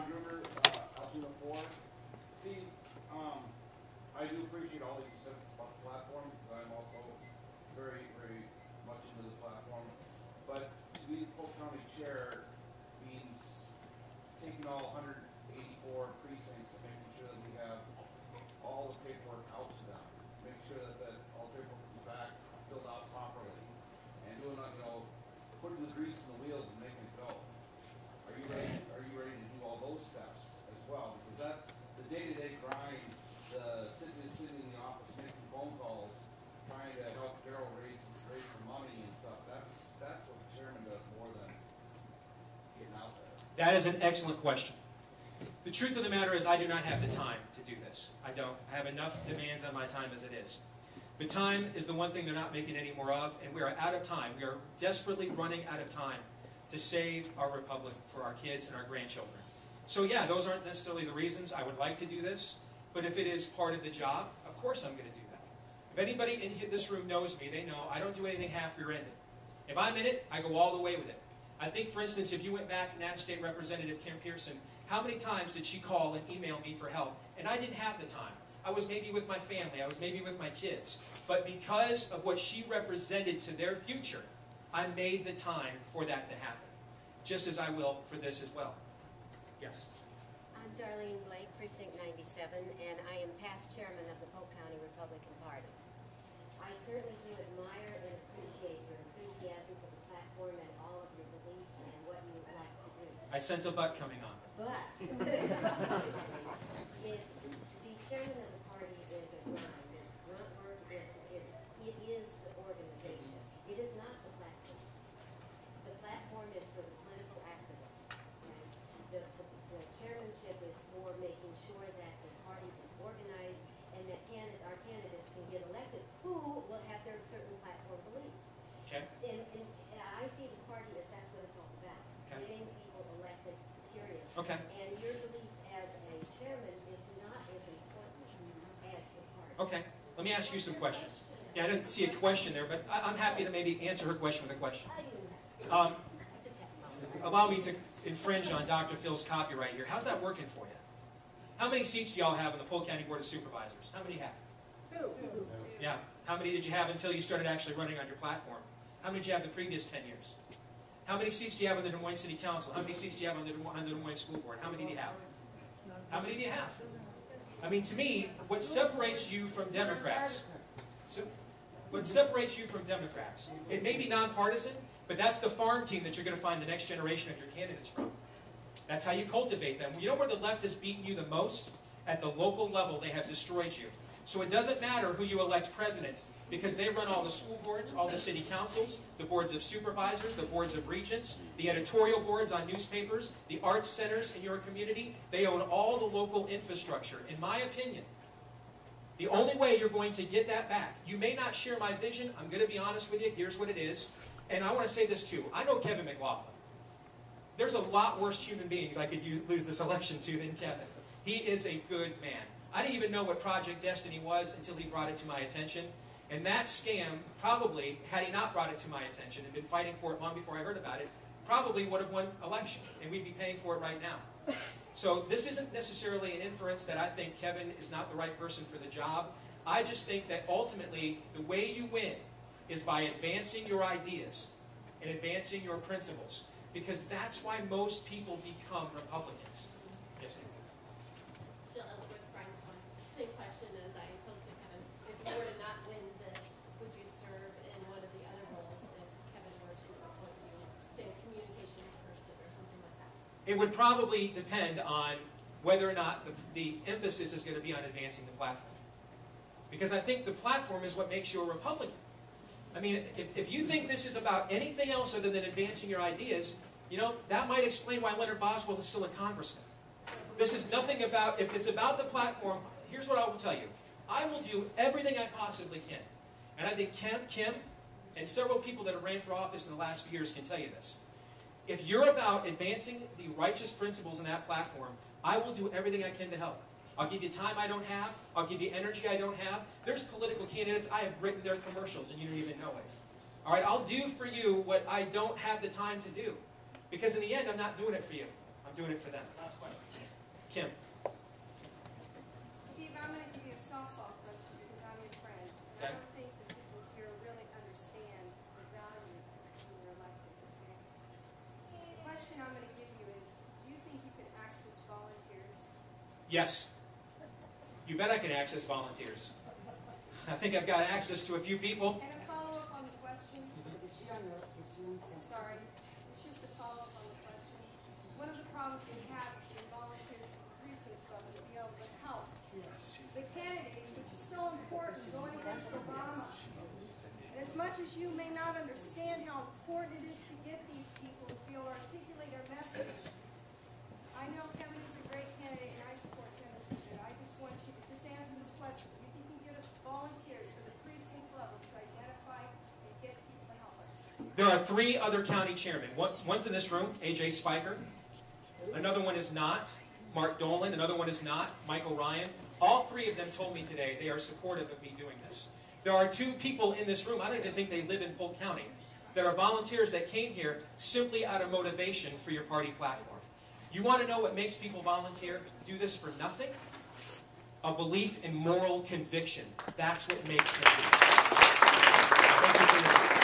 John Gruber, Altoona 4. See, I do appreciate all that you said about the platform, because I'm also very, very much into the platform. But to be the Polk County Chair means taking all 184 precincts and making sure that we have all the paperwork out to them, make sure that all the paperwork comes back filled out properly, and doing, putting the grease in the wheels and making it go. Are you ready to do all those steps as well? Because the day-to-day grind, the sitting in the office making phone calls, trying to help Darryl raise some money and stuff, that's what the chairman does more than getting out there. That is an excellent question. The truth of the matter is I do not have the time to do this. I don't. I have enough demands on my time as it is. But time is the one thing they're not making any more of, and we are out of time. We are desperately running out of time to save our republic for our kids and our grandchildren. So yeah, those aren't necessarily the reasons I would like to do this, but if it is part of the job, of course I'm going to do that. If anybody in this room knows me, they know I don't do anything half-rear-ended. If I'm in it, I go all the way with it. I think, for instance, if you went back and asked State Representative Kim Pearson, how many times did she call and email me for help? And I didn't have the time. I was maybe with my family, I was maybe with my kids. But because of what she represented to their future, I made the time for that to happen. Just as I will for this as well. Yes? I'm Darlene Blake, Precinct 97, and I am past chairman of the Polk County Republican Party. I certainly do admire and appreciate your enthusiasm for the platform and all of your beliefs and what you would like to do. I sense a butt coming on. But to be chairman of the party is a grind. It's grunt work. It is the organization. It is not the platform. The platform is for the political activists. Okay? The chairmanship is for making sure that the party is organized and that our candidates can get elected who will have their certain platform beliefs. Okay. And I see the party as that's what it's all about. Okay. Getting people elected, period. Okay. And your belief as a chairman is not as important as the party. Okay. Let me ask you some questions. Yeah, I didn't see a question there, but I'm happy to maybe answer her question with a question. Allow me to infringe on Dr. Phil's copyright here. How's that working for you? How many seats do y'all have on the Polk County Board of Supervisors? How many have? 2. Yeah. How many did you have until you started actually running on your platform? How many did you have the previous 10 years? How many seats do you have on the Des Moines City Council? How many seats do you have on the Des Moines School Board? How many do you have? How many do you have? I mean, to me, what separates you from Democrats, it may be nonpartisan, but that's the farm team that you're going to find the next generation of your candidates from. That's how you cultivate them. You know where the left has beaten you the most? At the local level, they have destroyed you. So it doesn't matter who you elect president, because they run all the school boards, all the city councils, the boards of supervisors, the boards of regents, the editorial boards on newspapers, the arts centers in your community. They own all the local infrastructure. In my opinion, the only way you're going to get that back, you may not share my vision, I'm going to be honest with you, here's what it is, and I want to say this too. I know Kevin McLaughlin. There's a lot worse human beings I could lose this election to than Kevin. He is a good man. I didn't even know what Project Destiny was until he brought it to my attention. And that scam, probably, had he not brought it to my attention and been fighting for it long before I heard about it, probably would have won election, and we'd be paying for it right now. So this isn't necessarily an inference that I think Kevin is not the right person for the job. I just think that ultimately, the way you win is by advancing your ideas and advancing your principles, because that's why most people become Republicans. Yes, ma'am. Jill Ellsworth, Bryanston. Same question as I posed to Kevin. If you were to not win this, would you serve in one of the other roles if Kevin were to appoint you, say as communications person or something like that? It would probably depend on whether or not the emphasis is going to be on advancing the platform. Because I think the platform is what makes you a Republican. I mean, if you think this is about anything else other than advancing your ideas, you know, that might explain why Leonard Boswell is still a congressman. This is nothing about, if it's about the platform, here's what I will tell you. I will do everything I possibly can. And I think Kim and several people that have ran for office in the last few years can tell you this. If you're about advancing the righteous principles in that platform, I will do everything I can to help. I'll give you time I don't have. I'll give you energy I don't have. There's political candidates, I have written their commercials and you don't even know it. All right, I'll do for you what I don't have the time to do. Because in the end, I'm not doing it for you. I'm doing it for them. Last question. Kim. Steve, I'm going to give you a softball question because I'm your friend. And Okay. I don't think the people here really understand the value of who you're elected. Okay? The question I'm going to give you is, do you think you can access volunteers? Yes. You bet I can access volunteers. I think I've got access to a few people. And a follow-up on the question. Sorry. It's just a follow-up on the question. One of the problems we have is when volunteers from the precincts level to be able to help the candidates, which is so important going against Obama. And as much as you may not understand how important it is to get these people to be able to articulate their message, I know Kevin is a great candidate and I support Kevin too, but I just want you to just answer this question. Do you think you can get us volunteers for the precinct level to identify and get people to help us? There are 3 other county chairmen. One's in this room, A.J. Spiker. Another one is not, Mark Dolan. Another one is not, Michael Ryan. All 3 of them told me today they are supportive of me doing this. There are 2 people in this room, I don't even think they live in Polk County, that are volunteers that came here simply out of motivation for your party platform. You want to know what makes people volunteer? Do this for nothing? A belief in moral conviction. That's what makes them do it. Thank you for listening.